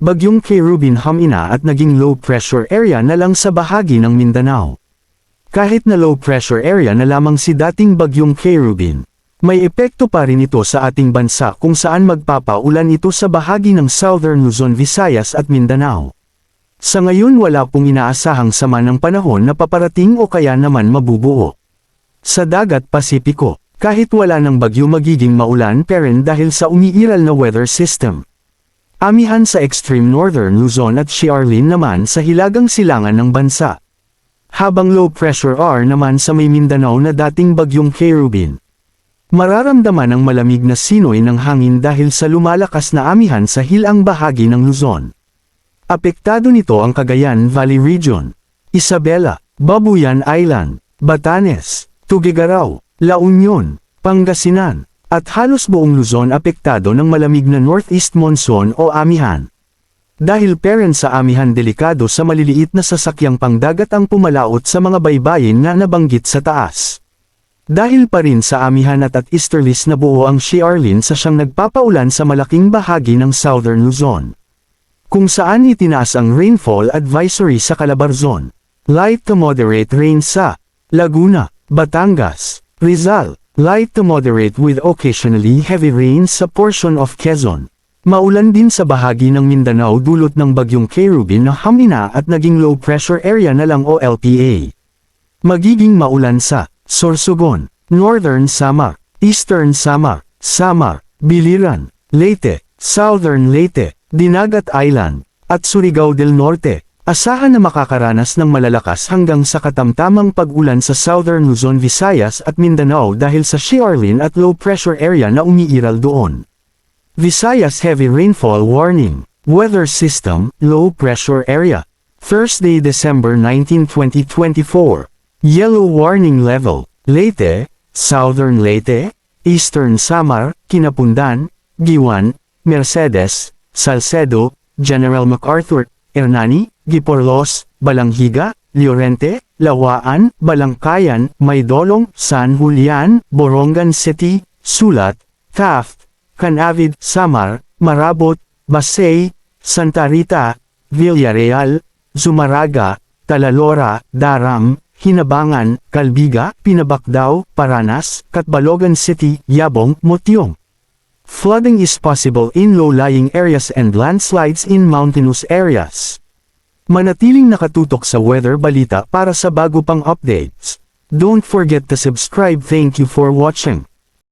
Bagyong Kerubin humina at naging low pressure area na lang sa bahagi ng Mindanao. Kahit na low pressure area na lamang si dating Bagyong Kerubin, may epekto pa rin ito sa ating bansa kung saan magpapaulan ito sa bahagi ng Southern Luzon, Visayas at Mindanao. Sa ngayon wala pong inaasahang sama ng panahon na paparating o kaya naman mabubuo. Sa dagat Pasipiko, kahit wala ng bagyo magiging maulan pa rin dahil sa umiiral na weather system. Amihan sa extreme northern Luzon at Xiarlin naman sa hilagang silangan ng bansa. Habang low pressure R naman sa may Mindanao na dating Bagyong Kerubin. Mararamdaman ang malamig na sinoy ng hangin dahil sa lumalakas na amihan sa hilang bahagi ng Luzon. Apektado nito ang Cagayan Valley Region, Isabela, Babuyan Island, Batanes, Tuguegarao, La Union, Pangasinan, at halos buong Luzon apektado ng malamig na northeast monsoon o amihan. Dahil peren sa amihan delikado sa maliliit na sasakyang pangdagat ang pumalaot sa mga baybayin na nabanggit sa taas. Dahil pa rin sa amihan at easterlies na buo ang Xiarlin sa siyang nagpapaulan sa malaking bahagi ng southern Luzon. Kung saan itinaas ang rainfall advisory sa Calabarzon. Light to moderate rain sa Laguna, Batangas, Rizal. Light to moderate with occasionally heavy rains sa portion of Quezon. Maulan din sa bahagi ng Mindanao dulot ng Bagyong Kerubin na humina at naging low pressure area na lang o LPA. Magiging maulan sa Sorsogon, Northern Samar, Eastern Samar, Samar, Biliran, Leyte, Southern Leyte, Dinagat Island, at Surigao del Norte. Asahan na makakaranas ng malalakas hanggang sa katamtamang pag-ulan sa Southern Luzon, Visayas at Mindanao dahil sa Xiarlin at low pressure area na umiiral doon. Visayas heavy rainfall warning. Weather system, low pressure area. Thursday, December 19, 2024. Yellow warning level. Leyte, Southern Leyte, Eastern Samar, Kinapundan, Giwan, Mercedes, Salcedo, General MacArthur, Hernani, Giporlos, Balanghiga, Llorente, Lawaan, Balangkayan, Maydolong, San Julian, Borongan City, Sulat, Taft, Canavid, Samar, Marabot, Basay, Santa Rita, Villarreal, Zumaraga, Talalora, Daram, Hinabangan, Calbiga, Pinabacdao, Paranas, Catbalogan City, Yabong, Motiong. Flooding is possible in low-lying areas and landslides in mountainous areas. Manatiling nakatutok sa weather balita para sa bago pang updates. Don't forget to subscribe. Thank you for watching.